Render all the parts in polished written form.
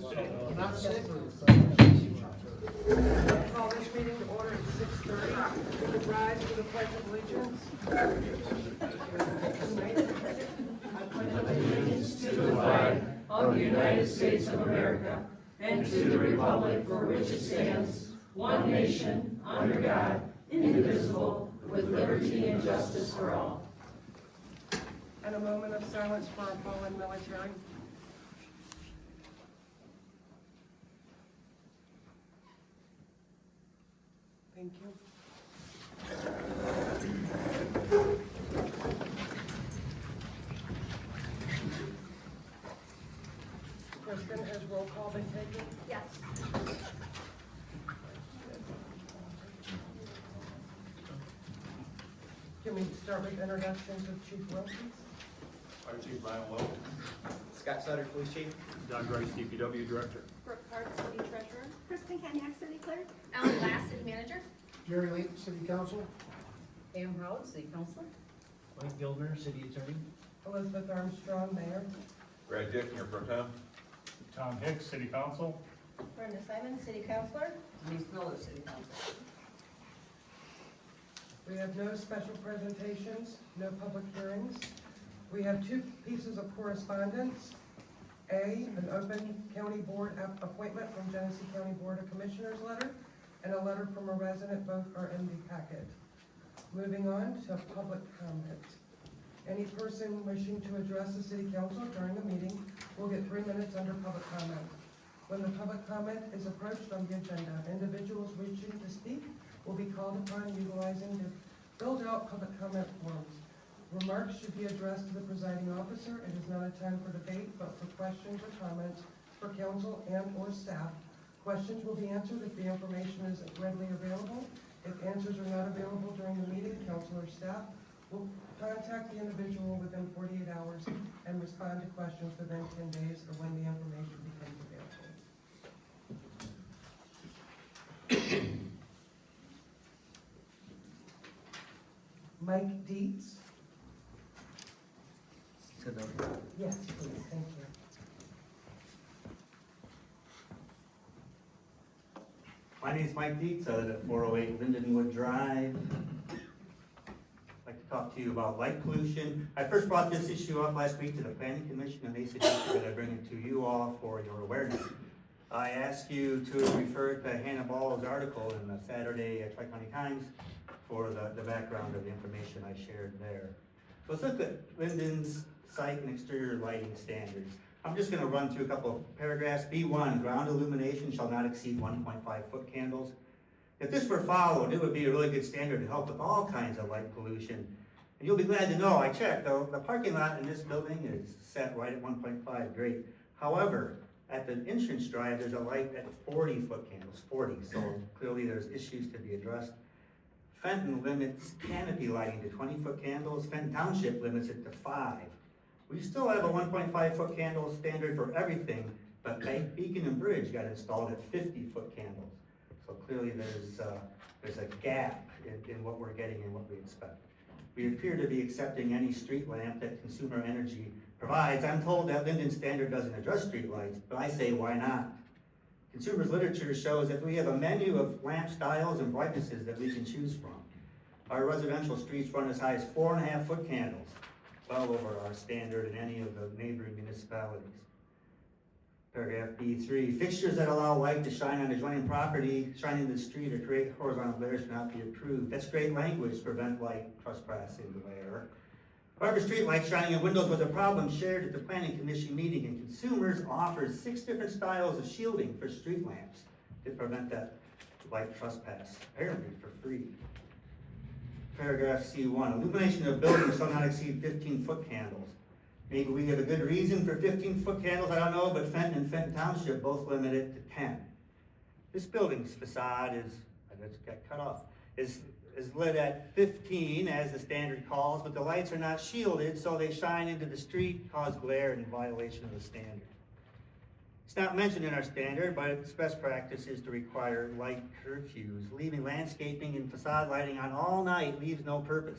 Not sick. Call this meeting to order at 6:30. Rise to the Pledge of Allegiance. To the flag of the United States of America and to the republic for which it stands, one nation, under God, indivisible, with liberty and justice for all. And a moment of silence for our fallen military. Thank you. Kristen, has roll call been taken? Yes. Can we start with introductions of Chief Wilson? Fire Chief Brian Lowe. Scott Sutter, Police Chief. Don Grace, DPW Director. Brooke Park, City Treasurer. Kristen Kenyak, City Clerk. Ellen Glass, City Manager. Jerry Layton, City Council. Pam Howard, City Councilor. Mike Gilmer, City Attorney. Elizabeth Armstrong, Mayor. Brad Dick, Mayor Pro Tem. Tom Hicks, City Council. Brenda Simon, City Councilor. Denise Miller, City Council. We have no special presentations, no public hearings. We have two pieces of correspondence. A, an open county board appointment from Genesee County Board of Commissioners letter, and a letter from a resident, both are in the packet. Moving on to public comment. Any person wishing to address the city council during the meeting will get 3 minutes under public comment. When the public comment is approached on the agenda, individuals wishing to speak will be called upon utilizing the filled out public comment forms. Remarks should be addressed to the presiding officer. It is not a time for debate, but for questions or comments for council and or staff. Questions will be answered if the information is readily available. If answers are not available during the meeting, council or staff will contact the individual within 48 hours and respond to questions within 10 days of when the information becomes available. Mike Dietz. Yes, please, thank you. My name is Mike Dietz. I live at 408 Lindenwood Drive. I'd like to talk to you about light pollution. I first brought this issue up last week to the Planning Commission, and they suggested that I bring it to you all for your awareness. I asked you to refer to Hannah Ball's article in the Saturday Tri-County Times for the background of the information I shared there. So let's look at Linden's site and exterior lighting standards. I'm just going to run through a couple of paragraphs. B1, ground illumination shall not exceed 1.5 foot candles. If this were followed, it would be a really good standard to help with all kinds of light pollution. And you'll be glad to know, I checked, though, the parking lot in this building is set right at 1.5, great. However, at the entrance drive, there's a light at 40 foot candles, 40, so clearly there's issues to be addressed. Fenton limits canopy lighting to 20 foot candles. Fenton Township limits it to 5. We still have a 1.5 foot candle standard for everything, but Beacon and Bridge got installed at 50 foot candles. So clearly there's a gap in what we're getting and what we expect. We appear to be accepting any street lamp that Consumer Energy provides. I'm told that Linden standard doesn't address street lights, but I say why not? Consumers literature shows that we have a menu of lamp styles and brightnesses that we can choose from. Our residential streets run as high as 4.5 foot candles, well over our standard in any of the neighboring municipalities. Paragraph B3, fixtures that allow light to shine on adjoining property, shine into the street, or create horizontal glare should not be approved. That's great language to prevent light trespassing glare. However, street light shining in windows was a problem shared at the Planning Commission meeting, and consumers offered 6 different styles of shielding for street lamps to prevent that light trespass, apparently for free. Paragraph C1, illumination of buildings shall not exceed 15 foot candles. Maybe we have a good reason for 15 foot candles, I don't know, but Fenton and Fenton Township both limit it to 10. This building's facade is, I just got cut off, is lit at 15 as the standard calls, but the lights are not shielded, so they shine into the street, cause glare in violation of the standard. It's not mentioned in our standard, but its best practice is to require light curfews. Leaving landscaping and facade lighting on all night leaves no purpose.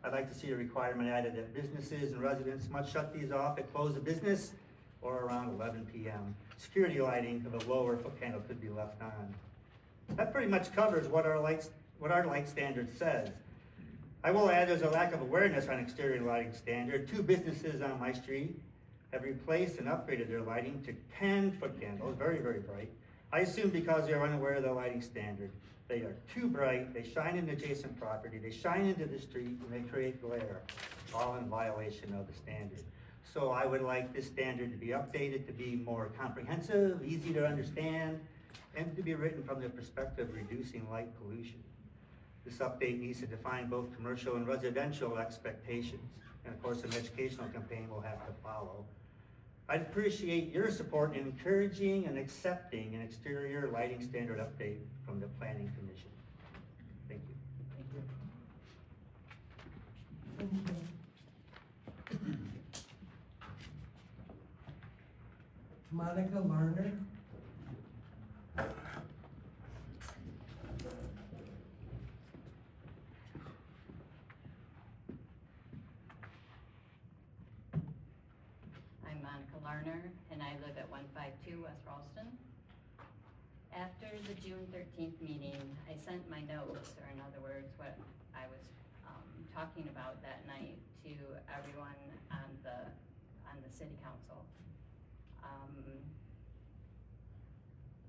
I'd like to see a requirement added that businesses and residents must shut these off at close of business or around 11 p.m. Security lighting of a lower foot candle could be left on. That pretty much covers what our light standard says. I will add there's a lack of awareness on exterior lighting standard. 2 businesses on my street have replaced and upgraded their lighting to 10-foot candles, very, very bright. I assume because they are unaware of the lighting standard. They are too bright, they shine into adjacent property, they shine into the street, and they create glare, all in violation of the standard. So I would like this standard to be updated to be more comprehensive, easy to understand, and to be written from the perspective of reducing light pollution. This update needs to define both commercial and residential expectations, and of course an educational campaign will have to follow. I'd appreciate your support in encouraging and accepting an exterior lighting standard update from the Planning Commission. Thank you. Thank you. Monica Lerner. I'm Monica Larner, and I live at 152 West Ralston. After the June 13th meeting, I sent my notes, or in other words, what I was talking about that night to everyone on the city council.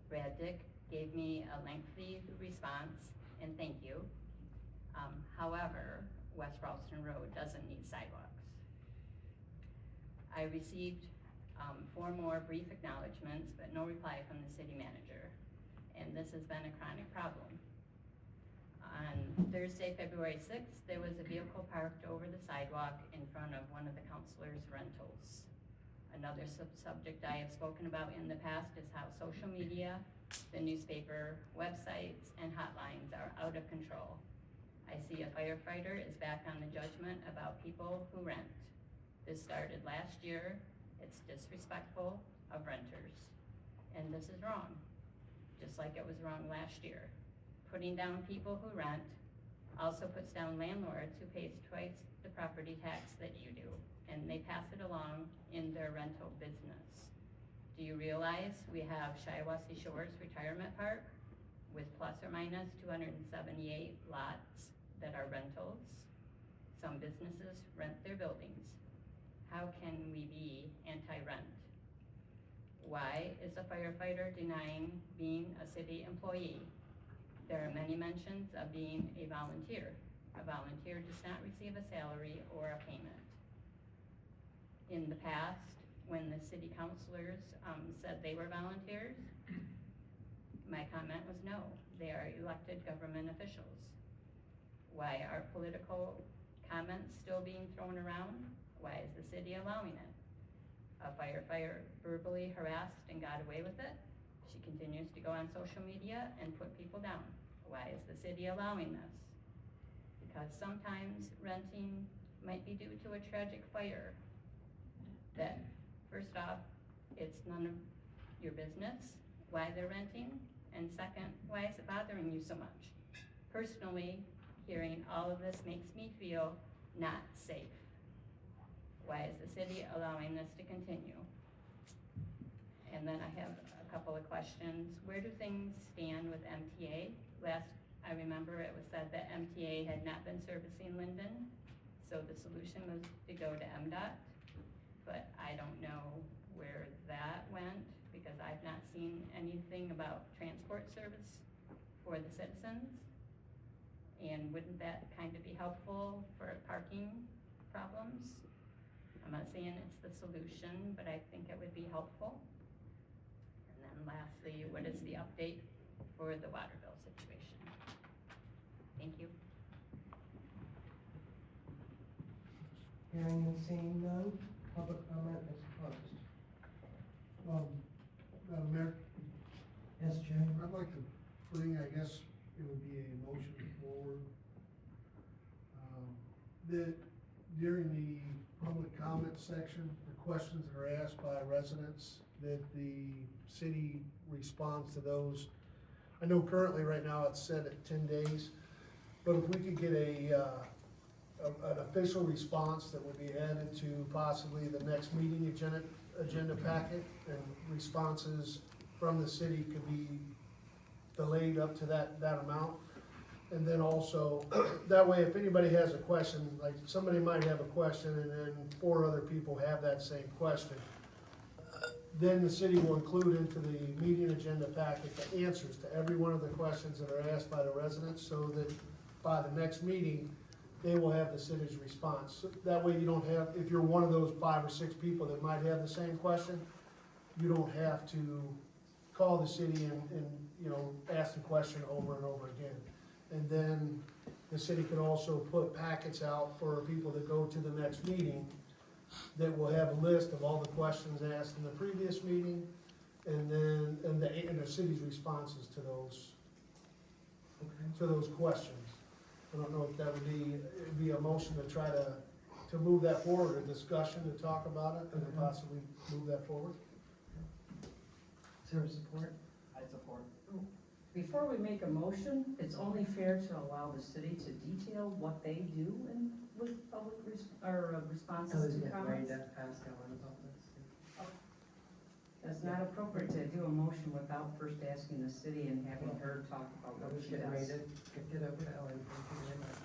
Brad Dick gave me a lengthy response, and thank you. However, West Ralston Road doesn't need sidewalks. I received 4 more brief acknowledgements, but no reply from the city manager. And this has been a chronic problem. On Thursday, February 6th, there was a vehicle parked over the sidewalk in front of one of the counselors' rentals. Another subject I have spoken about in the past is how social media, the newspaper, websites, and hotlines are out of control. I see a firefighter is back on the judgment about people who rent. This started last year. It's disrespectful of renters. And this is wrong, just like it was wrong last year. Putting down people who rent also puts down landlords who pays twice the property tax that you do, and they pass it along in their rental business. Do you realize we have Shiawassee Shores Retirement Park with plus or minus 278 lots that are rentals? Some businesses rent their buildings. How can we be anti-rent? Why is a firefighter denying being a city employee? There are many mentions of being a volunteer. A volunteer does not receive a salary or a payment. In the past, when the city councilors said they were volunteers, my comment was no, they are elected government officials. Why are political comments still being thrown around? Why is the city allowing it? A firefighter verbally harassed and got away with it. She continues to go on social media and put people down. Why is the city allowing this? Because sometimes renting might be due to a tragic fire that, first off, it's none of your business why they're renting, and second, why is it bothering you so much? Personally, hearing all of this makes me feel not safe. Why is the city allowing this to continue? And then I have a couple of questions. Where do things stand with MTA? Last I remember it was said that MTA had not been servicing Linden, so the solution was to go to MDOT, but I don't know where that went because I've not seen anything about transport service for the citizens. And wouldn't that kind of be helpful for parking problems? I'm not saying it's the solution, but I think it would be helpful. And then lastly, what is the update for the water bill situation? Thank you. Hearing and seeing none, public comment is closed. Madam Mayor, Yes, Jay? I'd like to bring, I guess it would be a motion forward. That during the public comment section, the questions that are asked by residents, that the city responds to those. I know currently right now it's set at 10 days, but if we could get an official response that would be added to possibly the next meeting agenda, agenda packet, and responses from the city could be delayed up to that amount. And then also, that way, if anybody has a question, like somebody might have a question and then 4 other people have that same question, then the city will include into the meeting agenda packet the answers to every one of the questions that are asked by the residents, so that by the next meeting, they will have the city's response. So that way you don't have, if you're one of those 5 or 6 people that might have the same question, you don't have to call the city and you know, ask the question over and over again. And then the city can also put packets out for people that go to the next meeting that will have a list of all the questions asked in the previous meeting, and then, and the city's responses to those questions. I don't know if that would be a motion to try to move that forward, a discussion to talk about it, and then possibly move that forward. Is there support? I support. Before we make a motion, it's only fair to allow the city to detail what they do with public responses to comments. ask Ellen about this. It's not appropriate to do a motion without first asking the city and having her talk about I what was she getting ready does. to get over to Ellen. Thank you very much.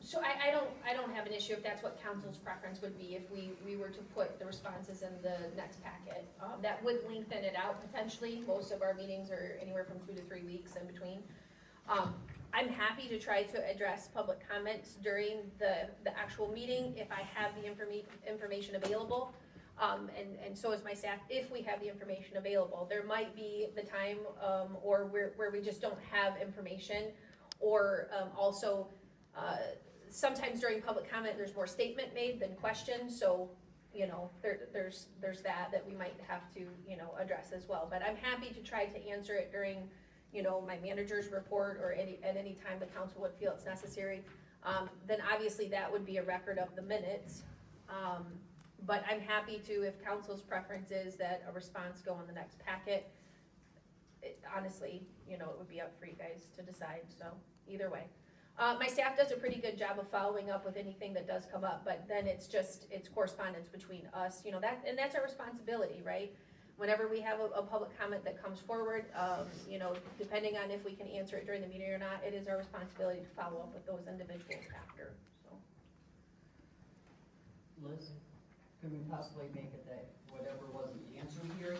So I don't have an issue if that's what council's preference would be, if we were to put the responses in the next packet. That would lengthen it out potentially. Most of our meetings are anywhere from 2 to 3 weeks in between. I'm happy to try to address public comments during the actual meeting if I have the information available. And so is my staff, if we have the information available. There might be the time, or where we just don't have information, or, also, sometimes during public comment, there's more statement made than question, so, you know, there's that we might have to, you know, address as well. But I'm happy to try to answer it during, you know, my manager's report, or at any time the council would feel it's necessary. Then obviously that would be a record of the minutes. But I'm happy to, if council's preference is that a response go in the next packet, honestly, you know, it would be up for you guys to decide, so either way. My staff does a pretty good job of following up with anything that does come up, but then it's correspondence between us, you know, and that's our responsibility, right? Whenever we have a public comment that comes forward, you know, depending on if we can answer it during the meeting or not, it is our responsibility to follow up with those individuals after, so. Liz, can we possibly make it that whatever wasn't answered here?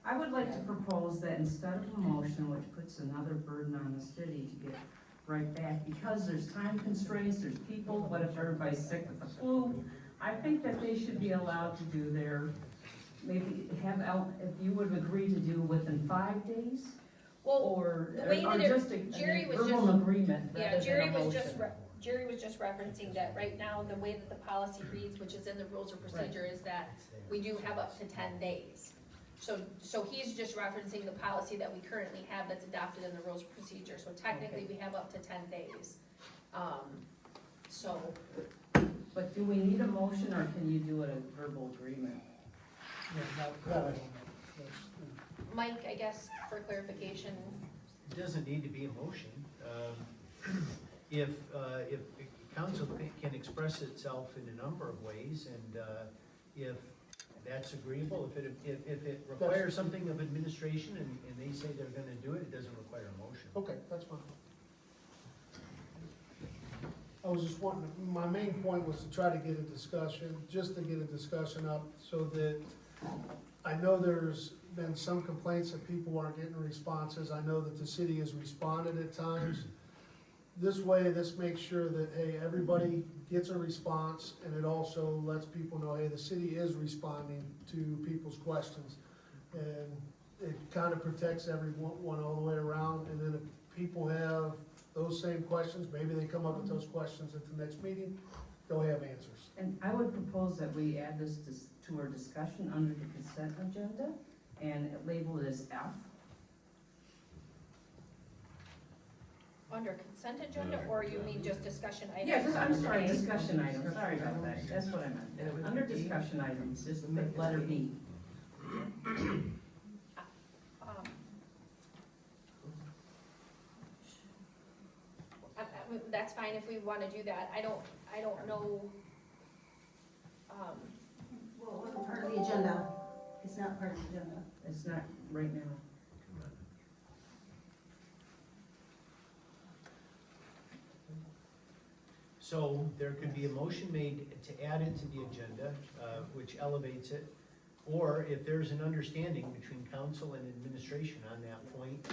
I would like to propose that instead of a motion which puts another burden on the city to get right back, because there's time constraints, there's people, what if everybody's sick with the flu? I think that they should be allowed to do their, maybe have out, if you would agree to do within 5 days? Well, Or the way that just Jerry was verbal just- agreement Yeah, rather than a Jerry was motion. Jerry was just referencing that right now, the way that the policy reads, which is in the rules of procedure, is that we do have up to 10 days. So he's just referencing the policy that we currently have that's adopted in the rules of procedure, so technically we have up to 10 days. So, But do we need a motion, or can you do it a verbal agreement? Mike, I guess for clarification, It doesn't need to be a motion. If council can express itself in a number of ways, and if that's agreeable, if it requires something of administration and they say they're gonna do it, it doesn't require a motion. Okay, that's fine. I was just wanting, my main point was to try to get a discussion, just to get a discussion up, so that, I know there's been some complaints that people aren't getting responses, I know that the city has responded at times. This way, this makes sure that, hey, everybody gets a response, and it also lets people know, hey, the city is responding to people's questions. And it kind of protects everyone all the way around, and then if people have those same questions, maybe they come up with those questions at the next meeting, they'll have answers. And I would propose that we add this to our discussion under the consent agenda and label it as F. under consent agenda, or you mean just discussion items? Yeah, I'm sorry, discussion items, sorry about that, that's what I meant. Under discussion items, just the letter B. That's fine if we wanna do that, I don't know, Well, it wasn't part of the agenda. It's not part of the agenda. It's not right now. So there could be a motion made to add it to the agenda, which elevates it. Or if there's an understanding between council and administration on that point,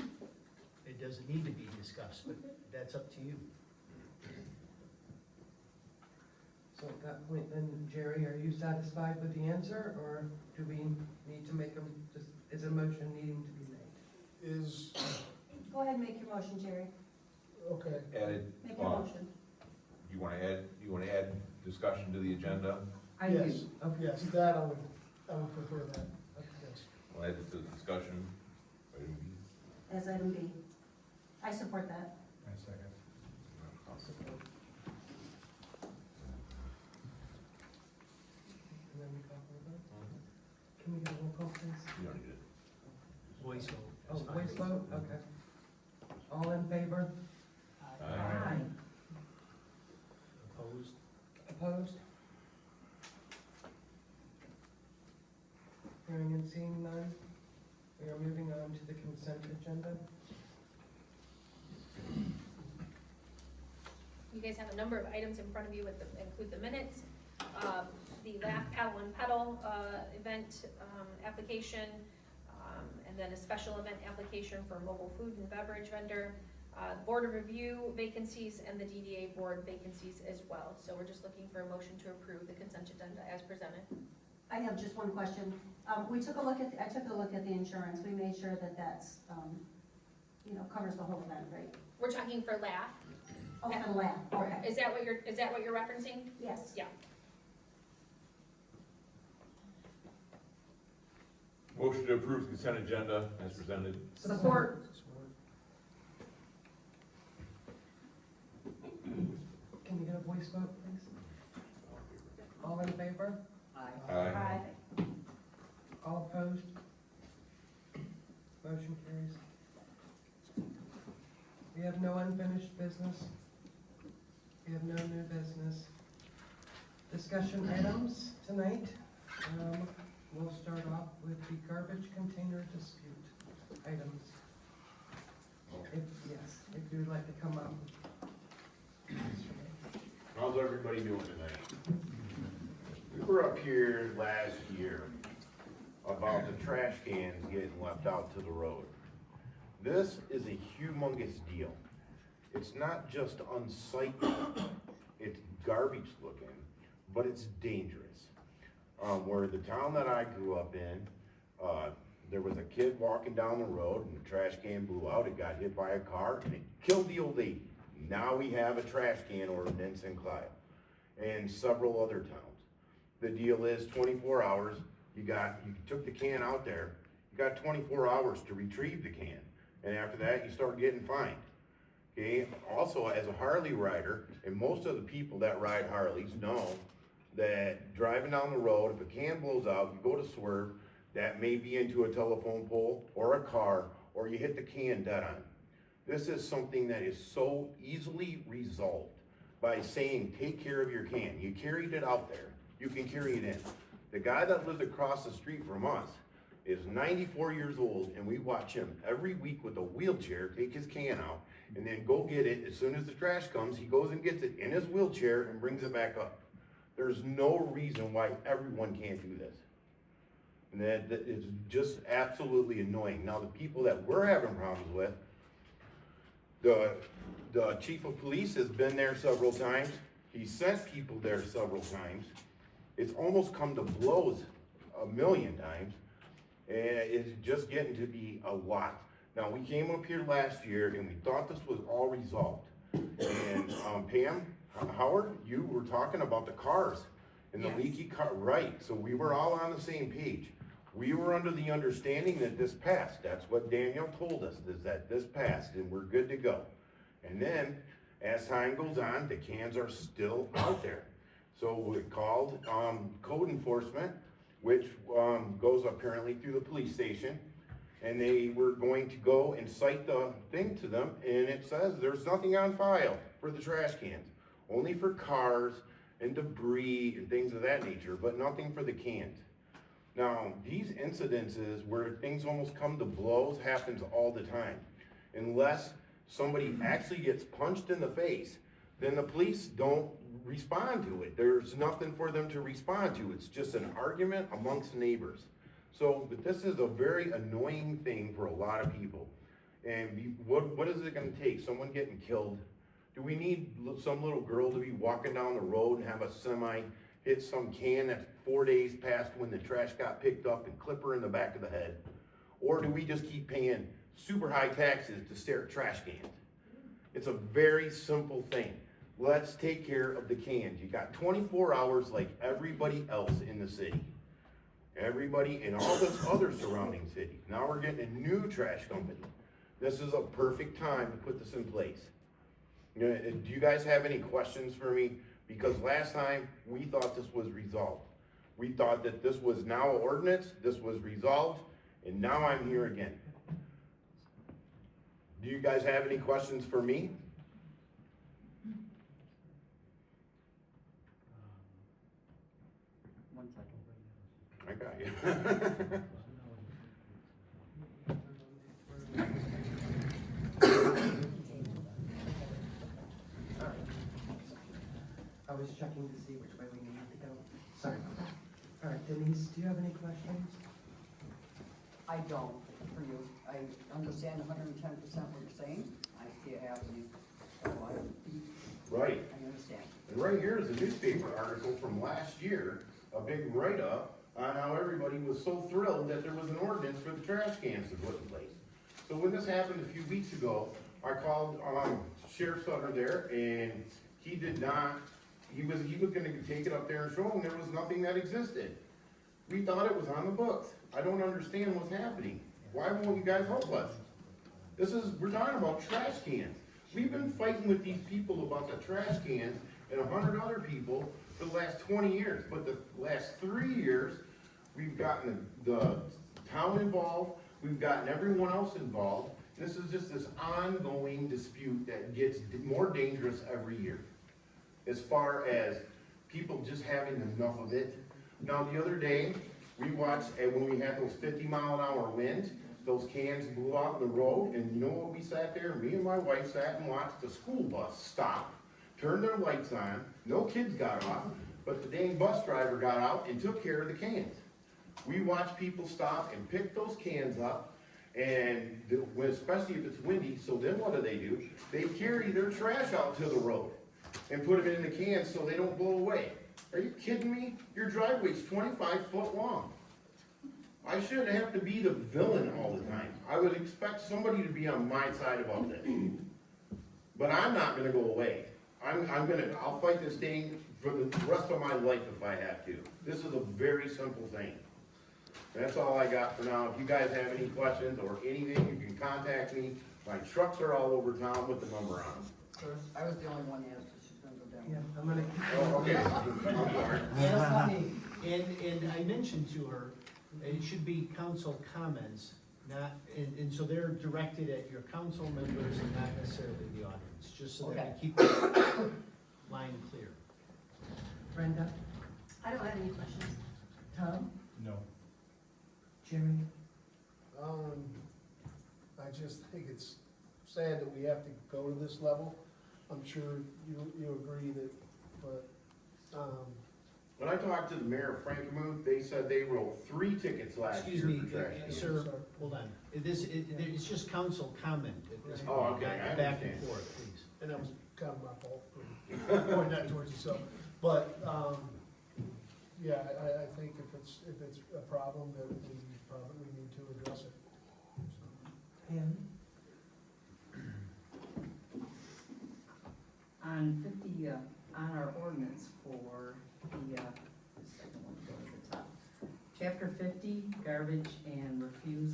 it doesn't need to be discussed, but that's up to you. So at that point then, Jerry, are you satisfied with the answer, or do we need to make is a motion needing to be made? Is, Go ahead and make your motion, Jerry. okay, Added, Make your motion. you wanna add discussion to the agenda? I do. yes, yes, that I would prefer that, yes. We'll add it to the discussion. Item B. As item B. I support that. I second. I'll support. And then we call for a vote? Can we get a roll call, please? You don't need it. Voice vote. Oh, is fine. voice vote, okay. All in favor? Aye. Opposed? Opposed? Hearing and seeing none, we are moving on to the consent agenda. You guys have a number of items in front of you with the, include the minutes, the Laugh, Paddle and Pedal, event, application, and then a special event application for mobile food and beverage vendor, board of review vacancies, and the DDA board vacancies as well. So we're just looking for a motion to approve the consent agenda as presented. I have just one question. I took a look at the insurance. We made sure that that's, covers the whole event, right? We're talking for Laugh. Oh, for the lab, okay. Is that what you're referencing? Yes. Yeah. Motion to approve consent agenda as presented. Support. Can you get a voice vote, please? All in favor? Aye. All opposed? Motion carries. We have no unfinished business. We have no new business. Discussion items tonight. We'll start off with the garbage container dispute items. If you'd like to come up. How's everybody doing tonight? We were up here last year about the trash cans getting left out to the road. This is a humongous deal. It's not just unsightly, it's garbage looking, but it's dangerous. Where the town that I grew up in, there was a kid walking down the road and the trash can blew out, it got hit by a car and it killed the old lady. Now we have a trash can ordinance in Clive and several other towns. The deal is 24 hours, you took the can out there, you got 24 hours to retrieve the can. And after that, you start getting fined. Okay, also as a Harley rider, and most of the people that ride Harleys know that driving down the road, if a can blows out, you go to swerve, that may be into a telephone pole or a car, or you hit the can dead on. This is something that is so easily resolved by saying, take care of your can. You carried it out there, you can carry it in. The guy that lives across the street from us is 94 years old, and we watch him every week with a wheelchair take his can out and then go get it. As soon as the trash comes, he goes and gets it in his wheelchair and brings it back up. There's no reason why everyone can't do this. And that is just absolutely annoying. Now, the people that we're having problems with, the chief of police has been there several times. He sent people there several times. It's almost come to blows a million times. And it's just getting to be a lot. Now, we came up here last year and we thought this was all resolved. And Pam, Howard, you were talking about the cars and the Yes. leaky car, right? So we were all on the same page. We were under the understanding that this passed. That's what Daniel told us, is that this passed and we're good to go. And then, as time goes on, the cans are still out there. So we called code enforcement, which goes apparently through the police station, and they were going to go and cite the thing to them, and it says there's nothing on file for the trash cans, only for cars and debris and things of that nature, but nothing for the cans. Now, these incidences where things almost come to blows happens all the time. Unless somebody actually gets punched in the face, then the police don't respond to it. There's nothing for them to respond to. It's just an argument amongst neighbors. So, but this is a very annoying thing for a lot of people. And what is it gonna take? Someone getting killed? Do we need some little girl to be walking down the road and have a semi hit some can that's 4 days past when the trash got picked up and clip her in the back of the head? Or do we just keep paying super high taxes to stare at trash cans? It's a very simple thing. Let's take care of the cans. You got 24 hours like everybody else in the city. Everybody in all this other surrounding cities. Now we're getting a new trash company. This is a perfect time to put this in place. Do you guys have any questions for me? Because last time, we thought this was resolved. We thought that this was now an ordinance, this was resolved, and now I'm here again. Do you guys have any questions for me? One second. I got you. I was checking to see which way we needed to go. Sorry. All right, Denise, do you have any questions? I don't, for you. I understand 110% what you're saying. I see it happening. So Right. I understand. And right here is a newspaper article from last year, a big write-up on how everybody was so thrilled that there was an ordinance for the trash cans to put in place. So when this happened a few weeks ago, I called Sheriff Sutter there, and he did not. He was gonna take it up there and show them there was nothing that existed. We thought it was on the books. I don't understand what's happening. Why won't you guys help us? We're talking about trash cans. We've been fighting with these people about the trash cans and 100 other people for the last 20 years. But the last 3 years, we've gotten the town involved, we've gotten everyone else involved. This is just this ongoing dispute that gets more dangerous every year. As far as people just having enough of it. Now, the other day, we watched, and when we had those 50-mile-an-hour winds, those cans blew out in the road, and you know what we sat there? Me and my wife sat and watched the school bus stop, turn their lights on, no kids got off, but the dang bus driver got out and took care of the cans. We watched people stop and pick those cans up, and especially if it's windy, so then what do? They carry their trash out to the road and put it in the cans so they don't blow away. Are you kidding me? Your driveway's 25 foot long. I shouldn't have to be the villain all the time. I would expect somebody to be on my side about this. But I'm not gonna go away. I'll fight this thing for the rest of my life if I have to. This is a very simple thing. That's all I got for now. If you guys have any questions or anything, you can contact me. My trucks are all over town with the number on them. I was the only one that asked, she's gonna go down. Yeah, I'm gonna keep. Oh, okay, I'm sorry. Yeah, that's not me. And I mentioned to her, it should be council comments, not, and so they're directed at your council members and not necessarily the audience, just so that we keep the line clear. Brenda? I don't have any questions. Tom? No. Jerry? I just think it's sad that we have to go to this level. I'm sure you agree that, but, When I talked to the mayor of Frankenmuth, they said they wrote 3 tickets last Excuse year me, for trash cans. sir, hold on. It's just council comment at this point. Oh, okay, I Not back and understand. forth, please. and that was kind of my fault for pointing that towards yourself. But, yeah, I think if it's a problem, then we probably need to address it. Pam? On 50, on our ordinance for the second one, go to the top. Chapter 50, garbage and refuse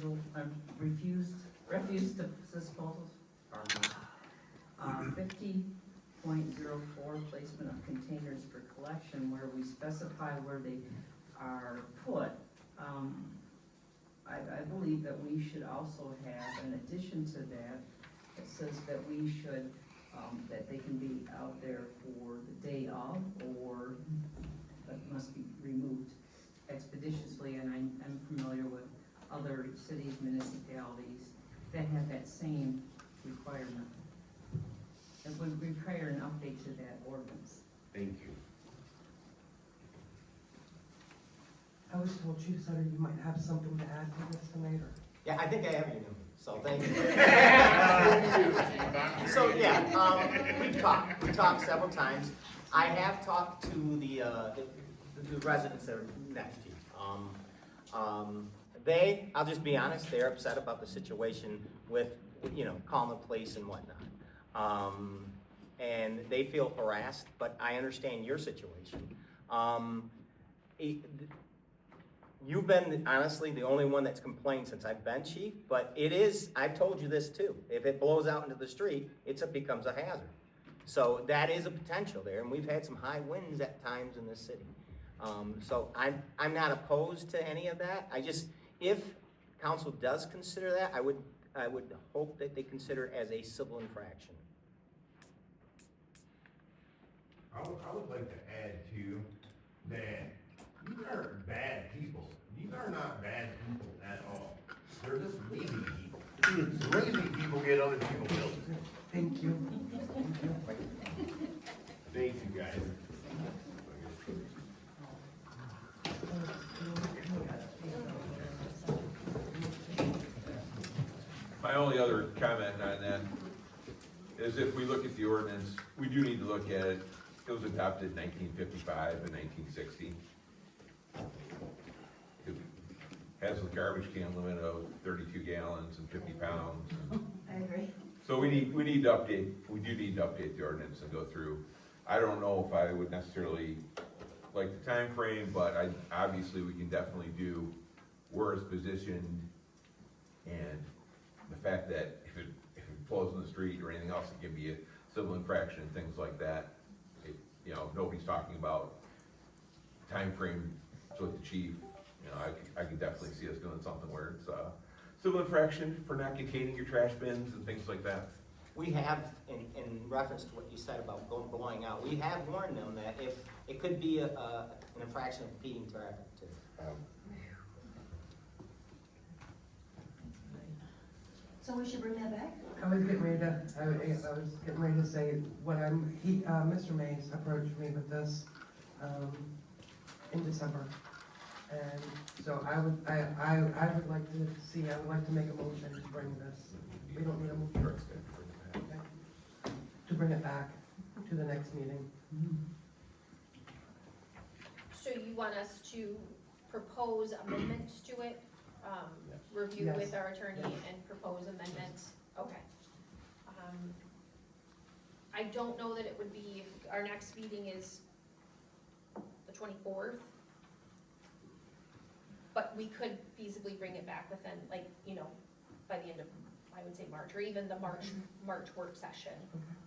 disposals. 50.04, placement of containers for collection, where we specify where they are put. I believe that we should also have, in addition to that, it says that we should that they can be out there for the day of, or that must be removed expeditiously, and I'm familiar with other cities, municipalities that have that same requirement. It would require an update to that ordinance. Thank you. I was told, Chief Sutter, you might have something to add to this tonight, or? Yeah, I think I have your number, so thank you. So, yeah, we've talked several times. I have talked to the residents that are next to you. I'll just be honest, they're upset about the situation with, calling the police and whatnot. And they feel harassed, but I understand your situation. You've been, honestly, the only one that's complained since I've been chief, but I've told you this too, if it blows out into the street, it becomes a hazard. So that is a potential there, and we've had some high winds at times in this city. So I'm not opposed to any of that. If council does consider that, I would hope that they consider it as a civil infraction. I would like to add to that these aren't bad people. These are not bad people at all. They're just lazy people. Lazy people get other people killed. Thank you. Thank you, guys. My only other comment on that is if we look at the ordinance, we do need to look at it. It was adopted in 1955 and 1960. It has a garbage can limit of 32 gallons and 50 pounds. I agree. So we do need to update the ordinance and go through. I don't know if I would necessarily like the time frame, but obviously we can definitely do where it's positioned and the fact that if it flows in the street or anything else, it can be a civil infraction and things like that. Nobody's talking about time frame with the chief. I could definitely see us doing something where it's civil infraction for not containing your trash bins and things like that. We have, in reference to what you said about blowing out, we have warned them that if it could be an infraction of impeding traffic too. So we should bring that back? I was getting ready to say what Mr. Mays approached me with this, in December. And so I would like to make a motion to bring this, we don't need a motion. Okay. To bring it back to the next meeting. So you want us to propose amendments to it? Review Yes. with our attorney Yes. and propose amendments? Okay. I don't know that it would be, our next meeting is the 24th. But we could feasibly bring it back within, by the end of, I would say March, or even the March work session,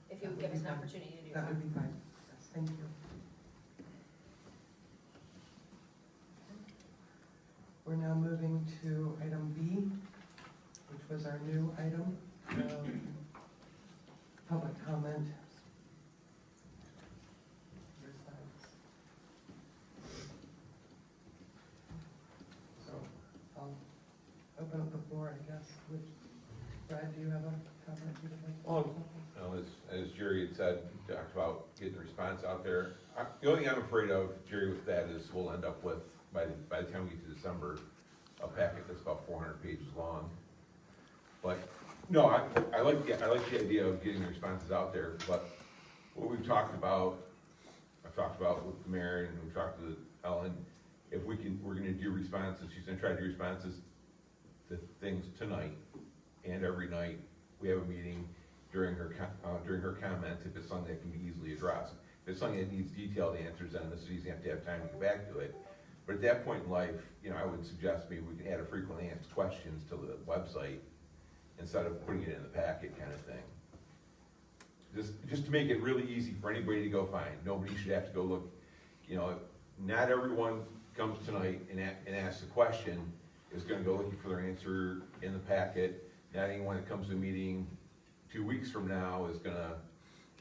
if you would give us an opportunity to do that. That would be fine, yes, thank you. We're now moving to item B, which was our new item, public comment. So, I'll open up the floor, I guess. Brad, do you have a comment you'd like to make? As Jerry had said, talked about getting a response out there. The only thing I'm afraid of, Jerry, with that is we'll end up with, by the time we get to December, a packet that's about 400 pages long. But, no, I like the idea of getting the responses out there, but what we've talked about, I've talked about with the mayor and we've talked to Ellen, if we're gonna do responses, she's gonna try to do responses to things tonight and every night. We have a meeting during her comments, if it's something that can be easily addressed. If it's something that needs detailed answers, then the city's gonna have to have time to get back to it. But at that point in life, I would suggest maybe we can add a frequently asked questions to the website instead of putting it in the packet kind of thing. Just to make it really easy for anybody to go find. Nobody should have to go look, not everyone comes tonight and asks a question is gonna go looking for their answer in the packet. Not anyone that comes to a meeting 2 weeks from now is gonna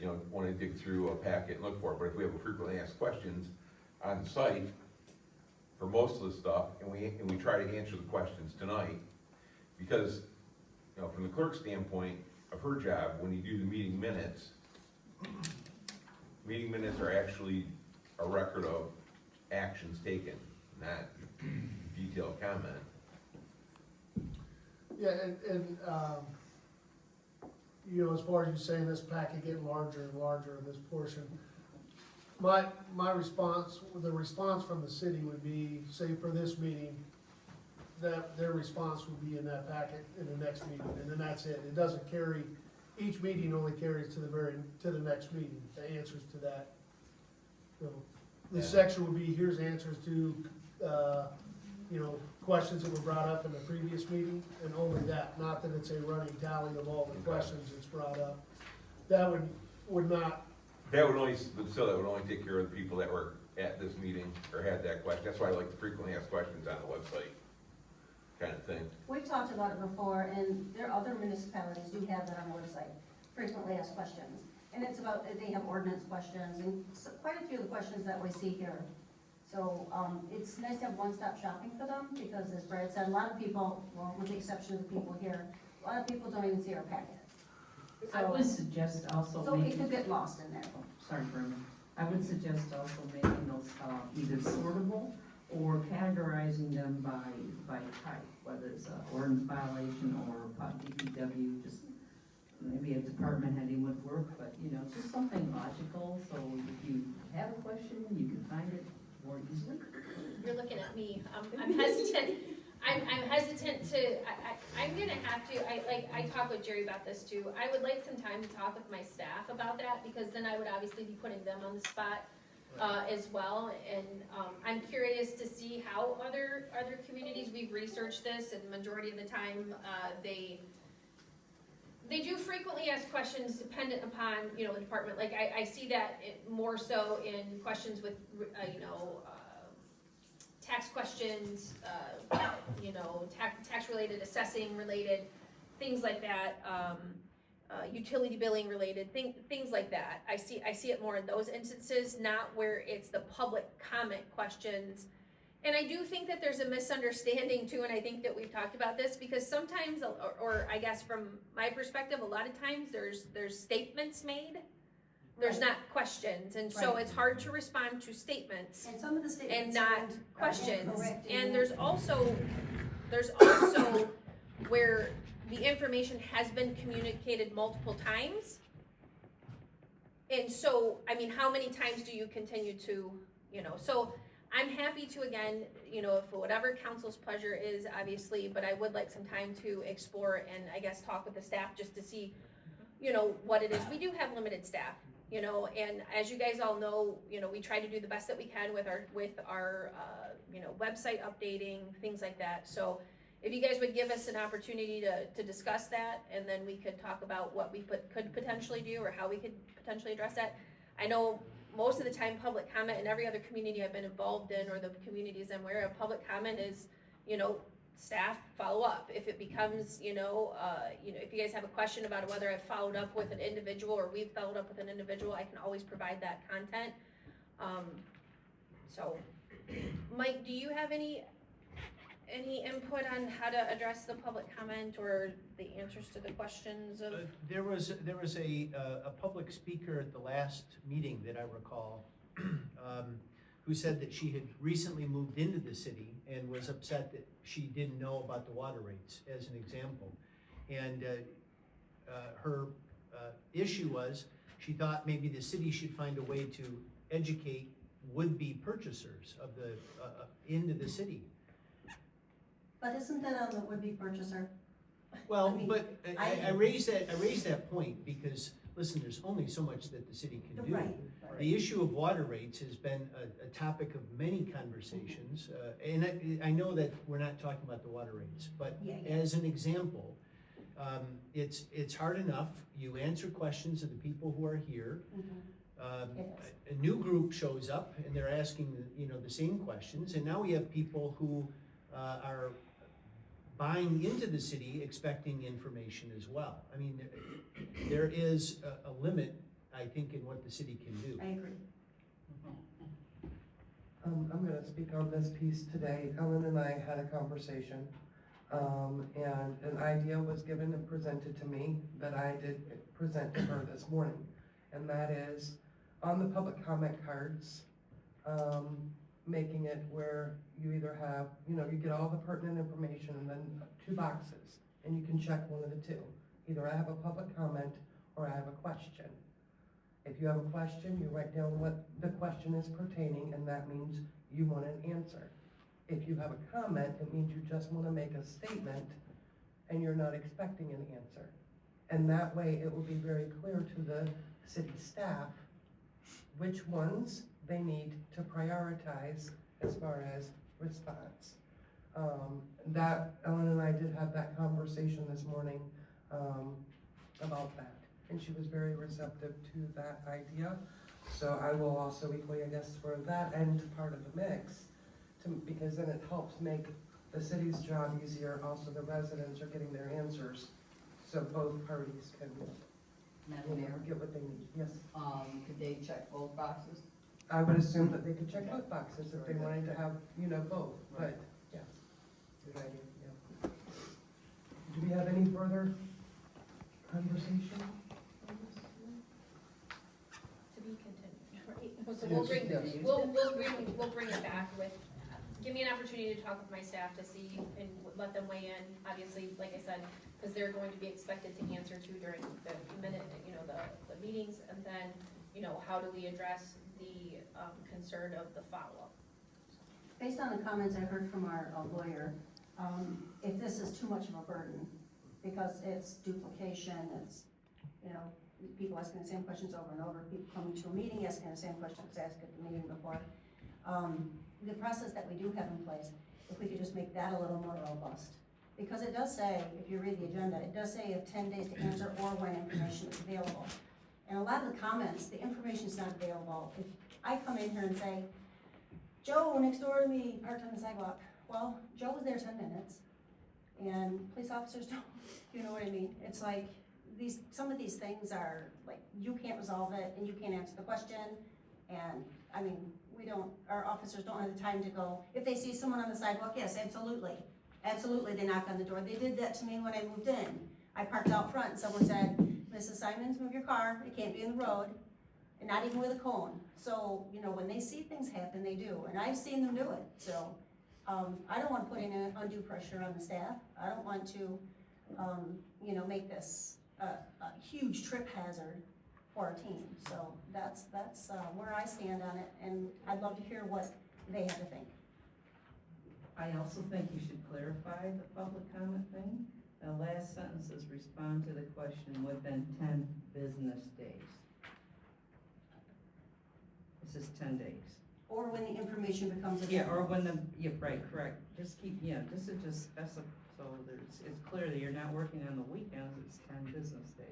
you know, wanna dig through a packet and look for it, but if we have a frequently asked questions on site for most of the stuff, and we try to answer the questions tonight, because, you know, from the clerk's standpoint of her job, when you do the meeting minutes are actually a record of actions taken, not detailed comment. Yeah, you know, as far as you saying this packet getting larger and larger, this portion, my response, the response from the city would be, say for this meeting, that their response would be in that packet in the next meeting, and then that's it. It doesn't carry, each meeting only carries to the next meeting, the answers to that. So, this section would be, here's answers to, you know, questions that were brought up in the previous meeting, and only that, not that it's a running tally of all the questions that's brought up. That would not, That would only, so that would only take care of the people that were at this meeting or had that question. That's why I like the frequently asked questions on the website, kind of thing. We've talked about it before, and there are other municipalities do have that on the website, frequently asked questions. And it's about, they have ordinance questions, and quite a few of the questions that we see here. So, it's nice to have one-stop shopping for them, because as Brad said, a lot of people, well, with the exception of the people here, a lot of people don't even see our packet. I would suggest also So it making, could get lost in there. sorry, Brenda, I would suggest also making those, either sortable or categorizing them by type, whether it's an ordinance violation or DPW, just maybe a department heading would work, but, you know, just something logical, so if you have a question, you can find it more easily. You're looking at me, I'm hesitant, I'm hesitant to, I'm gonna have to, I talked with Jerry about this too. I would like some time to talk with my staff about that, because then I would obviously be putting them on the spot, as well, and, I'm curious to see how other communities, we've researched this, and the majority of the time, they do frequently ask questions dependent upon, you know, the department. Like, I see that more so in questions with, you know, tax questions, you know, tax-related, assessing-related, things like that, utility billing related, things like that. I see it more in those instances, not where it's the public comment questions. And I do think that there's a misunderstanding too, and I think that we've talked about this, because sometimes, or I guess from my perspective, a lot of times there's statements made, there's not questions, and so Right. it's hard to respond to statements And some of the statements and not are questions. incorrect in And there. there's also where the information has been communicated multiple times. And so, I mean, how many times do you continue to, you know, so I'm happy to, again, you know, for whatever council's pleasure is, obviously, but I would like some time to explore and I guess talk with the staff just to see, you know, what it is. We do have limited staff, you know, and as you guys all know, you know, we try to do the best that we can with our you know, website updating, things like that. So if you guys would give us an opportunity to discuss that, and then we could talk about what we could potentially do or how we could potentially address that. I know most of the time, public comment in every other community I've been involved in, or the communities I'm aware of, public comment is, you know, staff follow up. If it becomes, you know, if you guys have a question about whether I've followed up with an individual or we've followed up with an individual, I can always provide that content. So, Mike, do you have any input on how to address the public comment or the answers to the questions of? There was a public speaker at the last meeting that I recall, who said that she had recently moved into the city and was upset that she didn't know about the water rates, as an example. And her issue was, she thought maybe the city should find a way to educate would-be purchasers of the, into the city. But isn't that on the would-be purchaser? Well, I mean, but I raised that point because, listen, there's only so much that the city can do. Right. The issue of water rates has been a topic of many conversations, and I know that we're not talking about the water rates, but Yeah. as an example, it's hard enough, you answer questions of the people who are here. A new group shows up and they're asking, you know, the same questions, and now we have people who are buying into the city expecting information as well. I mean, there is a limit, I think, in what the city can do. I agree. I'm gonna speak on this piece today. Ellen and I had a conversation, and an idea was given and presented to me that I did present to her this morning. And that is, on the public comment cards, making it where you either have, you get all the pertinent information and then 2 boxes, and you can check one of the 2. Either I have a public comment or I have a question. If you have a question, you write down what the question is pertaining, and that means you want an answer. If you have a comment, it means you just want to make a statement and you're not expecting an answer. And that way, it will be very clear to the city staff which ones they need to prioritize as far as response. Ellen and I did have that conversation this morning about that. And she was very receptive to that idea. So I will also equally, I guess, for that end part of the mix, because then it helps make the city's job easier. Also, the residents are getting their answers, so both parties can Madam Mayor, get what they need. Yes. could they check both boxes? I would assume that they could check both boxes if they wanted to have, both, but, yes. Good idea, yeah. Do we have any further conversation on this? To be continued, right? So we'll bring it back with, give me an opportunity to talk with my staff to see and let them weigh in. Obviously, like I said, because they're going to be expected to answer to during the minute, the meetings, and then, how do we address the concern of the follow-up? Based on the comments I heard from our lawyer, if this is too much of a burden, because it's duplication, it's, people asking the same questions over and over, people coming to a meeting asking the same questions asked at the meeting before. The process that we do have in place, if we could just make that a little more robust. Because it does say, if you read the agenda, it does say you have 10 days to answer or when information is available. And a lot of the comments, the information is not available. If I come in here and say, Joe next door to me parked on the sidewalk. Well, Joe was there 10 minutes, and police officers don't, you know what I mean? It's like, some of these things are, like, you can't resolve it, and you can't answer the question, and, our officers don't have the time to go, if they see someone on the sidewalk, yes, absolutely. Absolutely, they knock on the door. They did that to me when I moved in. I parked out front, and someone said, Mrs. Simons, move your car, it can't be in the road, and not even with a cone. So, when they see things happen, they do, and I've seen them do it, so. I don't want to put any undue pressure on the staff. I don't want to, make this a huge trip hazard for our team. So that's where I stand on it, and I'd love to hear what they have to think. I also think you should clarify the public comment thing. The last sentence is respond to the question within 10 business days. It says 10 days. Or when the information becomes available. Yeah, or when right, correct. Just keep, this is just specify, so it's clear that you're not working on the weekends, it's 10 business days.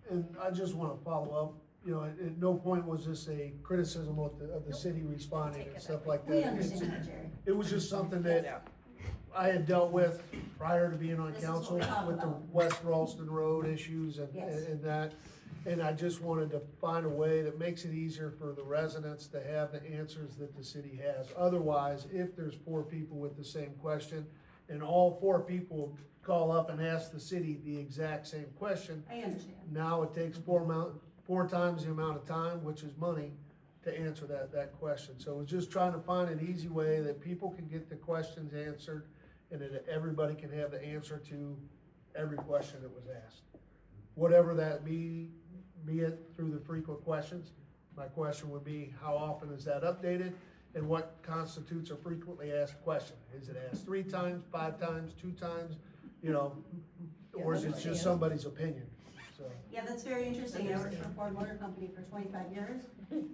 And I just want to follow up, at no point was this a criticism of the city responding and stuff like that. We understand that, Jerry. It was just something that I had dealt with prior to being on This is what council we talk with the about. West Ralston Road issues Yes. and that. And I just wanted to find a way that makes it easier for the residents to have the answers that the city has. Otherwise, if there's 4 people with the same question, and all 4 people call up and ask the city the exact same question, I understand. now it takes 4 times the amount of time, which is money, to answer that question. So it's just trying to find an easy way that people can get the questions answered, and that everybody can have the answer to every question that was asked. Whatever that be it through the frequent questions. My question would be, how often is that updated? And what constitutes a frequently asked question? Is it asked 3 times, 5 times, 2 times, or is it just somebody's opinion? So. Yeah, that's very interesting. I worked for Ford Motor Company for 25 years,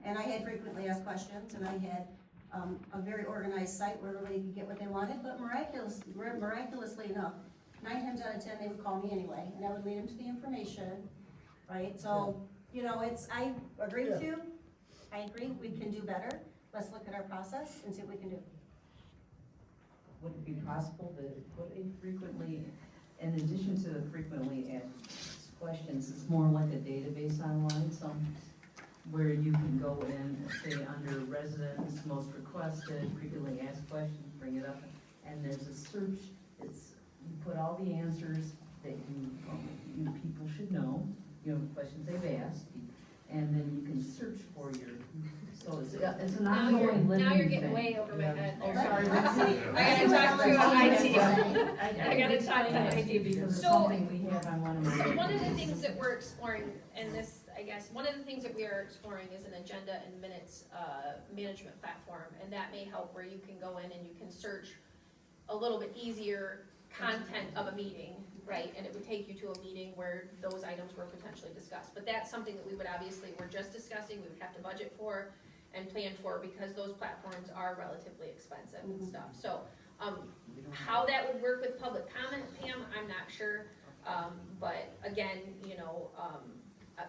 and I had frequently asked questions, and I had a very organized site where everybody could get what they wanted, but miraculously enough, 9 times out of 10, they would call me anyway, and I would lead them to the information, right? So, I agree with you. I agree, we can do better. Let's look at our process and see what we can do. Would it be possible to put a frequently, in addition to the frequently asked questions. It's more like a database online, so where you can go in, say, under residents, most requested, frequently asked questions, bring it up, and there's a search. It's, you put all the answers that you people should know, you know, questions they've asked, and then you can search for your, so it's an Now you're, ongoing living now you're thing. getting way over my head Oh, there. sorry. I gotta talk to IT. I gotta talk to IT. because it's So- something we have on one of my. One of the things that we're exploring, and this, I guess, one of the things that we are exploring is an agenda and minutes, management platform, and that may help where you can go in and you can search a little bit easier content of a meeting, right? And it would take you to a meeting where those items were potentially discussed. But that's something that we would obviously, we're just discussing, we would have to budget for and plan for, because those platforms are relatively expensive and stuff. So, how that would work with public comment, Pam, I'm not sure. But again, you know,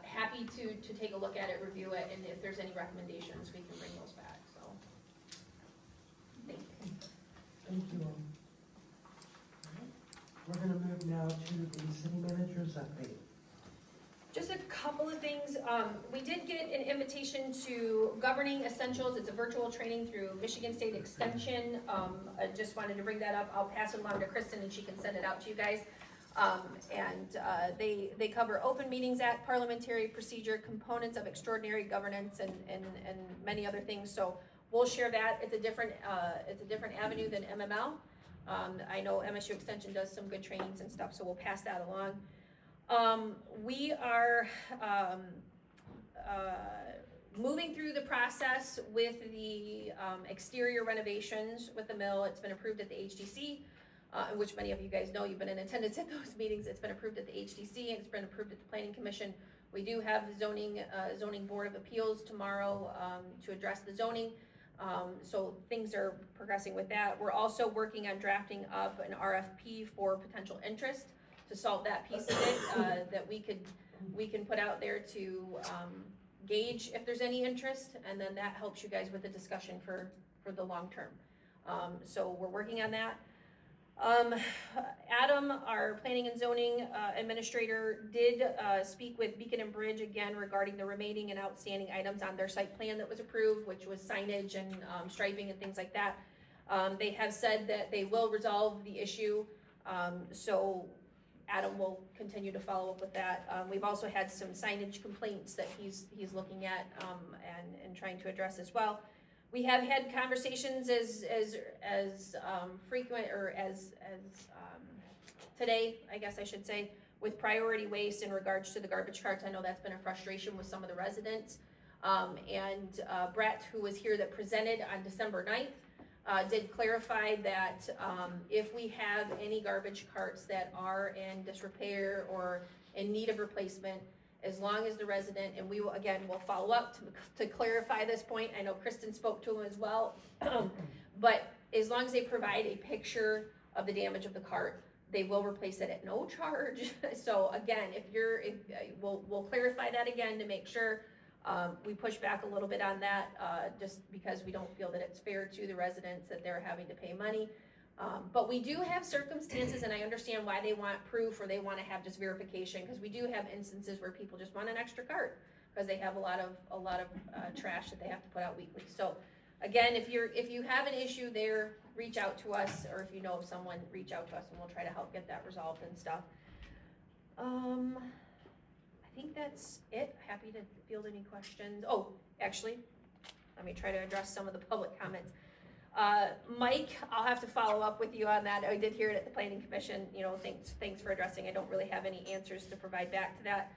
happy to take a look at it, review it, and if there's any recommendations, we can bring those back, so. Thank you. Thank you all. We're gonna move now to the city manager's update. Just a couple of things. We did get an invitation to Governing Essentials. It's a virtual training through Michigan State Extension. I just wanted to bring that up. I'll pass it along to Kristen and she can send it out to you guys. They cover open meetings act, parliamentary procedure, components of extraordinary governance, and many other things. So we'll share that. It's a different avenue than MML. I know MSU Extension does some good trainings and stuff, so we'll pass that along. We are moving through the process with the exterior renovations with the mill. It's been approved at the HDC, which many of you guys know. You've been in attendance at those meetings. It's been approved at the HDC and it's been approved at the Planning Commission. We do have the zoning Board of Appeals tomorrow to address the zoning. So things are progressing with that. We're also working on drafting up an RFP for potential interest to solve that piece of it, that we can put out there to gauge if there's any interest, and then that helps you guys with the discussion for the long term. So we're working on that. Adam, our planning and zoning administrator, did speak with Beacon and Bridge again regarding the remaining and outstanding items on their site plan that was approved, which was signage and striping and things like that. They have said that they will resolve the issue, so Adam will continue to follow up with that. We've also had some signage complaints that he's looking at and trying to address as well. We have had conversations as frequent or as today, I guess I should say, with priority waste in regards to the garbage carts. I know that's been a frustration with some of the residents. Brett, who was here that presented on December 9th, did clarify that if we have any garbage carts that are in disrepair or in need of replacement, as long as the resident, and we will, again, we'll follow up to clarify this point. I know Kristen spoke to him as well. But as long as they provide a picture of the damage of the cart, they will replace it at no charge. So again, we'll clarify that again to make sure. We push back a little bit on that, just because we don't feel that it's fair to the residents that they're having to pay money. But we do have circumstances, and I understand why they want proof or they want to have just verification, because we do have instances where people just want an extra cart because they have a lot of trash that they have to put out weekly. So again, if you have an issue there, reach out to us, or if you know of someone, reach out to us and we'll try to help get that resolved and stuff. I think that's it. Happy to field any questions. Oh, actually, let me try to address some of the public comments. Mike, I'll have to follow up with you on that. I did hear it at the Planning Commission. You know, thanks for addressing. I don't really have any answers to provide back to that.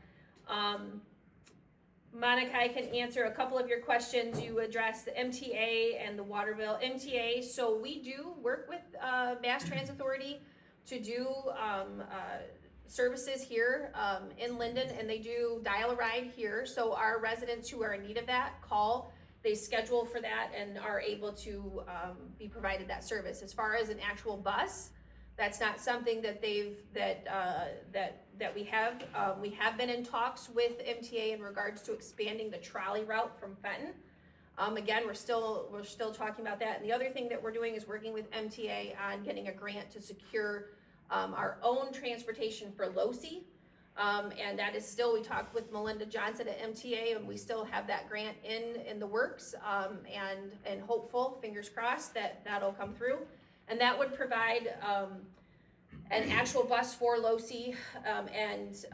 Monica, I can answer a couple of your questions. You addressed the MTA and the water bill. MTA, so we do work with Mass Transit Authority to do services here in Linden, and they do dial a ride here. So our residents who are in need of that call, they schedule for that and are able to be provided that service. As far as an actual bus, that's not something that that we have. We have been in talks with MTA in regards to expanding the trolley route from Fenton. Again, we're still talking about that. And the other thing that we're doing is working with MTA on getting a grant to secure our own transportation for LOSI. And that is still, we talked with Melinda Johnson at MTA, and we still have that grant in the works, and hopeful, fingers crossed, that that'll come through. And that would provide, an actual bus for LoC, and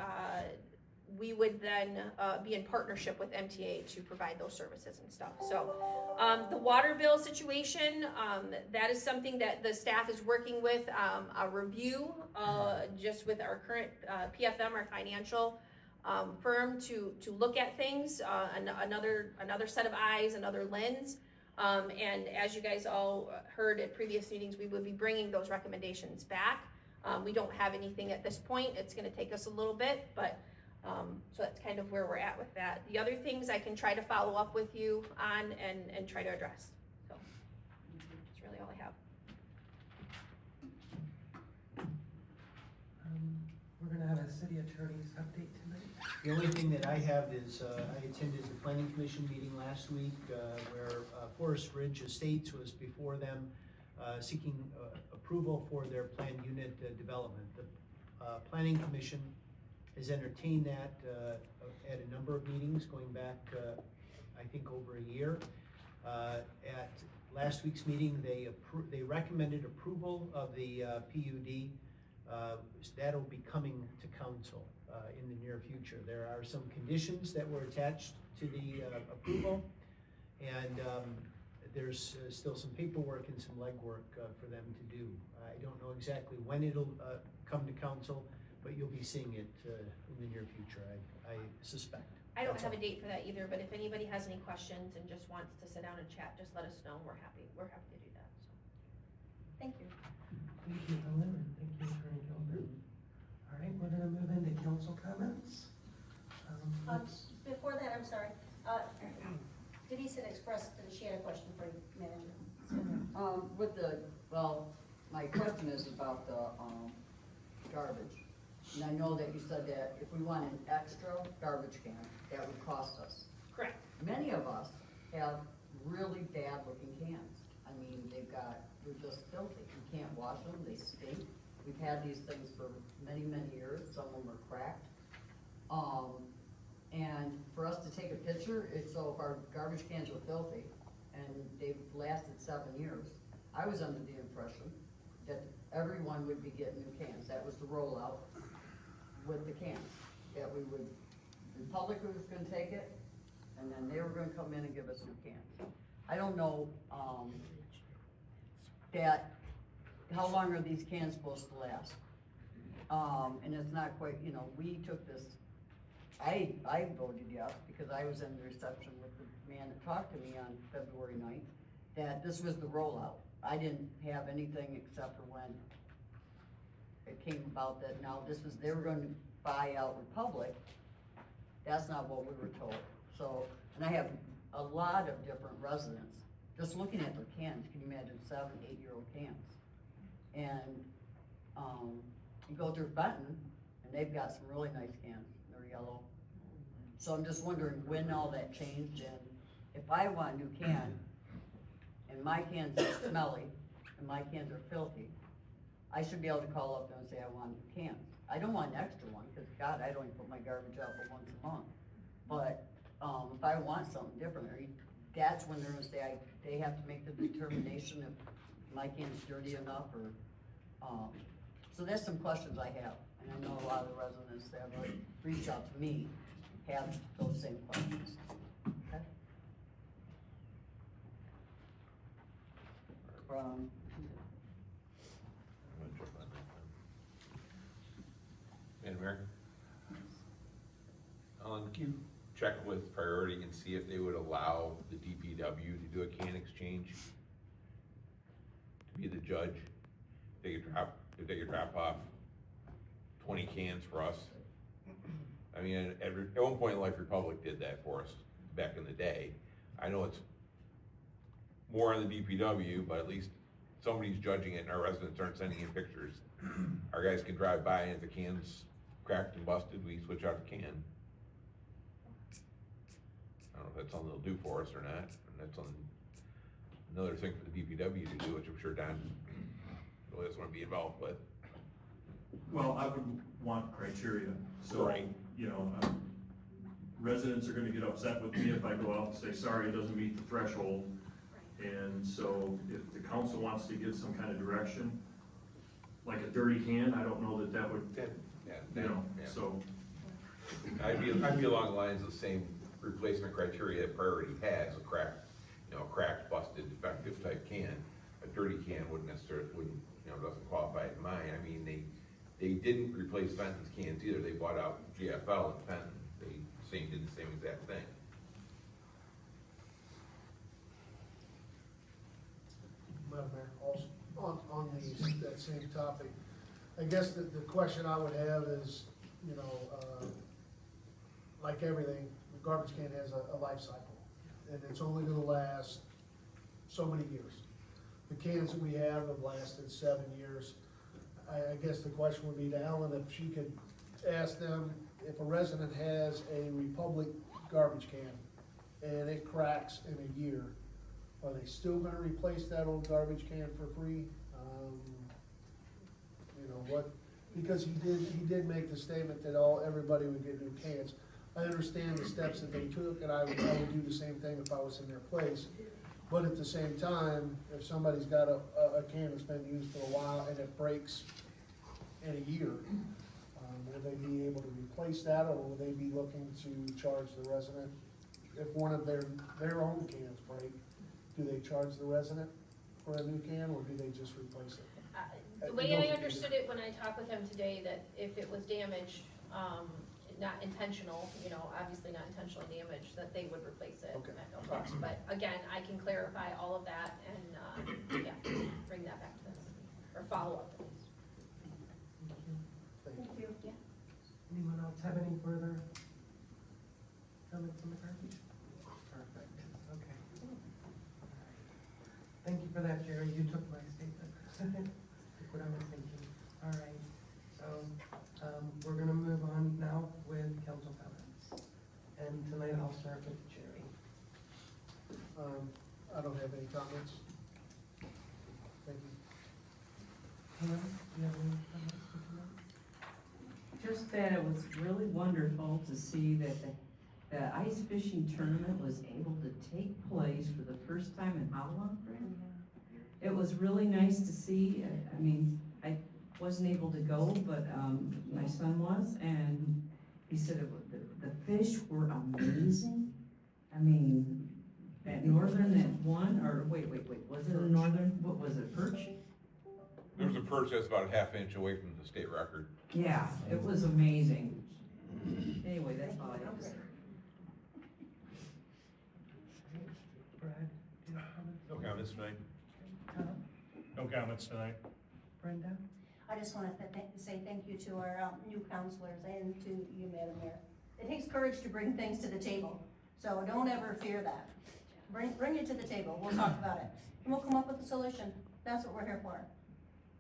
we would then be in partnership with MTA to provide those services and stuff. So the water bill situation, that is something that the staff is working with, a review just with our current PFM, our financial firm, to look at things, another set of eyes, another lens. And as you guys all heard at previous meetings, we would be bringing those recommendations back. We don't have anything at this point. It's gonna take us a little bit, but so that's kind of where we're at with that. The other things I can try to follow up with you on and try to address. So that's really all I have. We're gonna have a city attorney's update tonight. The only thing that I have is, I attended the planning commission meeting last week, where Forest Ridge Estates was before them, seeking approval for their planned unit development. The planning commission has entertained that at a number of meetings going back, I think, over a year. At last week's meeting, they recommended approval of the PUD. That'll be coming to council in the near future. There are some conditions that were attached to the approval, and there's still some paperwork and some legwork for them to do. I don't know exactly when it'll come to council, but you'll be seeing it in the near future, I suspect. I don't That's have a all. date for that either, but if anybody has any questions and just wants to sit down and chat, just let us know. We're happy to do that, so. Thank you. Thank you, Ellen, and thank you, Attorney Gilbert. All right, we're gonna move into council comments. Before that, I'm sorry, Denise had expressed that she had a question for you, manager. My question is about the, garbage. And I know that you said that if we want an extra garbage can, that would cost us. Correct. Many of us have really bad looking cans. I mean, they're just filthy. You can't wash them, they stink. We've had these things for many, many years, some of them are cracked. And for us to take a picture, so if our garbage cans were filthy and they've lasted 7 years, I was under the impression that everyone would be getting new cans. That was the rollout with the cans. That the public was gonna take it, and then they were gonna come in and give us new cans. I don't know, how long are these cans supposed to last? And it's not quite, we took this, I voted yes, because I was in the reception with the man that talked to me on February 9th, that this was the rollout. I didn't have anything except for when it came about that now they were going to buy out Republic. That's not what we were told. So, and I have a lot of different residents, just looking at their cans, can you imagine 7, 8-year-old cans? And, you go through Benton, and they've got some really nice cans, they're yellow. So I'm just wondering when all that changed, and if I want a new can, and my cans are smelly, and my cans are filthy, I should be able to call up there and say I want new cans. I don't want an extra one, because God, I don't even put my garbage out but once a month. But, if I want something different, that's when they're gonna say, they have to make the determination if my can's dirty enough, or, so there's some questions I have, and I know a lot of the residents that have reached out to me have those same questions. Okay? Madam Mayor? Can you check with Priority and see if they would allow the DPW to do a can exchange? To be the judge, if they could drop off 20 cans for us. I mean, at one point in life, Republic did that for us back in the day. I know it's more on the DPW, but at least somebody's judging it and our residents aren't sending in pictures. Our guys can drive by and if the can's cracked and busted, we switch out the can. I don't know if that's something they'll do for us or not, and that's another thing for the DPW to do, which I'm sure Don really doesn't want to be involved with. Well, I would want criteria, so, Right. you know, residents are gonna get upset with me if I go out and say, sorry, it doesn't meet the threshold. And so if the council wants to give some kind of direction, like a dirty can, I don't know that that would, you know, so. I'd be along the lines of the same replacement criteria that Priority has, a cracked, cracked, busted, defective type can. A dirty can wouldn't, doesn't qualify in mine. I mean, they didn't replace Fenton's cans either. They bought out GFL and Fenton. They did the same exact thing. Madam Mayor, also, on that same topic, I guess the question I would have is, like everything, the garbage can has a life cycle, and it's only gonna last so many years. The cans that we have lasted 7 years. I guess the question would be to Ellen, if she could ask them, if a resident has a Republic garbage can and it cracks in a year, are they still gonna replace that old garbage can for free? Because he did make the statement that everybody would get new cans. I understand the steps that they took, and I would do the same thing if I was in their place. But at the same time, if somebody's got a can that's been used for a while and it breaks in a year, will they be able to replace that, or will they be looking to charge the resident? If one of their own cans break, do they charge the resident for a new can, or do they just replace it? The way I understood it when I talked with him today, that if it was damaged, not intentional, obviously not intentionally damaged, that they would replace it Okay. at no cost. But again, I can clarify all of that and, bring that back to them, or follow up. Thank you. Thank you. Anyone else have any further comments on the garbage? Perfect, okay. Thank you for that, Jerry, you took my statement. Took what I was thinking. All right, so, we're gonna move on now with council comments. And tonight I'll start with Jerry. I don't have any comments. Thank you. Hannah, do you have any comments for tonight? Just that it was really wonderful to see that the ice fishing tournament was able to take place for the first time in how long, Fran? It was really nice to see. I mean, I wasn't able to go, but my son was, and he said the fish were amazing. I mean, that northern that won, or wait, was it a northern, what was it, perch? There was a perch that's about a half inch away from the state record. Yeah, it was amazing. Anyway, that's all I have to say. Brad, do you have comments? No comments tonight. Tom? No comments tonight. Brenda? I just want to say thank you to our new counselors and to you, Madam Mayor. It takes courage to bring things to the table, so don't ever fear that. Bring it to the table, we'll talk about it, and we'll come up with a solution. That's what we're here for.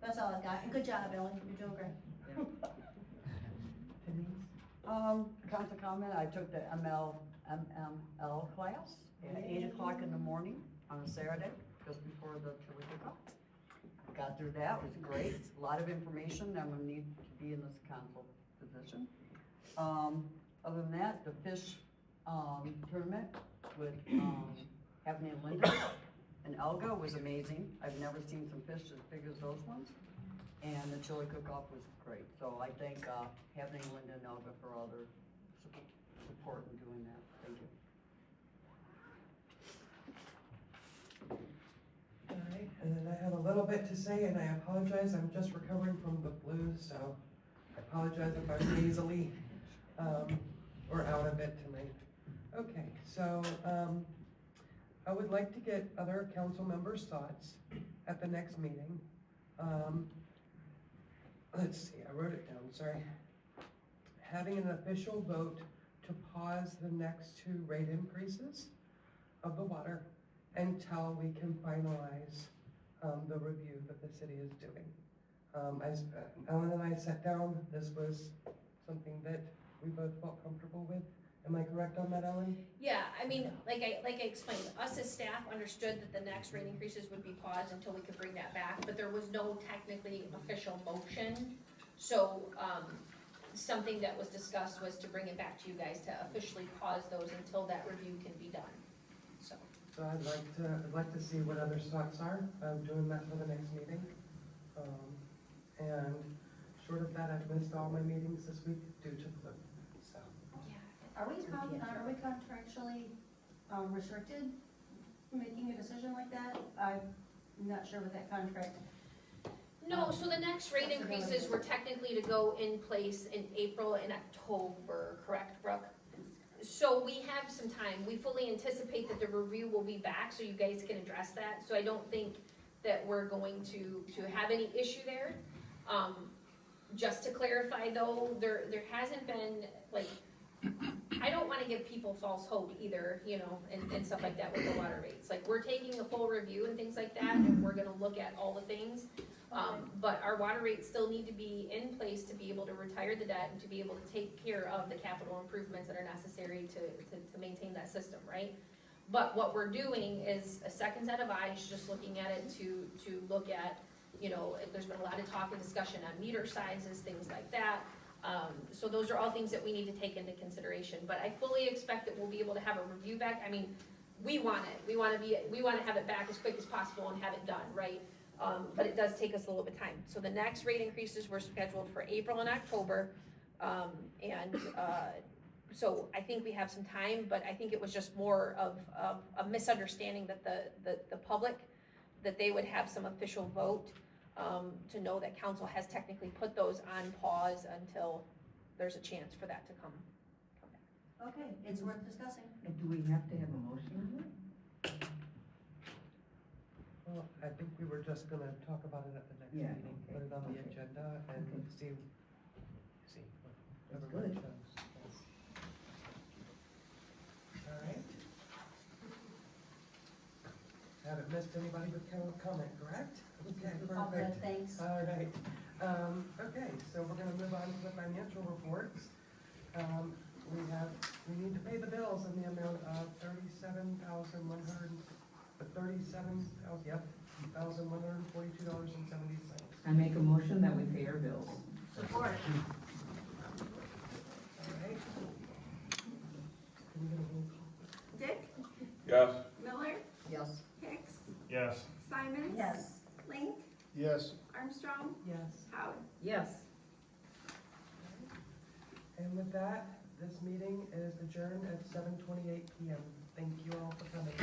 That's all I've got, and good job, Ellen, you're doing great. Denise? Council comment, I took the MML class at 8 o'clock in the morning on a Saturday, just before the chili cook-off. Got through that, it was great, a lot of information, I'm gonna need to be in this council position. Other than that, the fish, tournament with, happening in Linden and Elga was amazing. I've never seen some fish as big as those ones. And the chili cook-off was great, so I thank, happening in Linden and Elga for all their support in doing that, thank you. All right, and then I have a little bit to say, and I apologize, I'm just recovering from the flu, so I apologize if I'm nasally, or out of it tonight. Okay, so, I would like to get other council members' thoughts at the next meeting. Let's see, I wrote it down, sorry. Having an official vote to pause the next 2 rate increases of the water until we can finalize the review that the city is doing. As Ellen and I sat down, this was something that we both felt comfortable with. Am I correct on that, Ellen? Yeah, I mean, like I explained, us as staff understood that the next rate increases would be paused until we could bring that back, but there was no technically official motion So, something that was discussed was to bring it back to you guys to officially pause those until that review can be done, so. So I'd like to see what others' thoughts are of doing that for the next meeting. And short of that, I've missed all my meetings this week due to flu, so. Are we contractually restricted from making a decision like that? I'm not sure what that contract. No, so the next rate increases were technically to go in place in April and October, correct, Brooke? So we have some time. We fully anticipate that the review will be back, so you guys can address that. So I don't think that we're going to have any issue there. Just to clarify though, there hasn't been, like, I don't wanna give people false hope either, you know, and stuff like that with the water rates. Like, we're taking a full review and things like that, and we're gonna look at all the things. But our water rates still need to be in place to be able to retire the debt and to be able to take care of the capital improvements that are necessary to maintain that system, right? But what we're doing is a second set of eyes, just looking at it to look at, you know, there's been a lot of talk and discussion on meter sizes, things like that. So those are all things that we need to take into consideration, but I fully expect that we'll be able to have a review back. I mean, we want it, we wanna have it back as quick as possible and have it done, right? But it does take us a little bit of time. So the next rate increases were scheduled for April and October. So I think we have some time, but I think it was just more of a misunderstanding that the public, that they would have some official vote, to know that council has technically put those on pause until there's a chance for that to come back. Okay, it's worth discussing. And do we have to have a motion on it? Well, I think we were just gonna talk about it at the next Yeah, meeting, okay, put it on the okay. agenda and Okay. see what That's everybody good. chose. All right. Haven't missed anybody with comment, correct? Okay, All good, perfect. thanks. All right. Okay, so we're gonna move on to the financial reports. We need to pay the bills in the amount of $37,142.70. I make a motion that we pay our bills. Support. All right. Can we get a roll call? Dick, Yes. Miller, Yes. Hicks, Yes. Simons. Yes. Link, Yes. Armstrong, Yes. Howard. Yes. And with that, this meeting is adjourned at 7:28 PM. Thank you all for coming.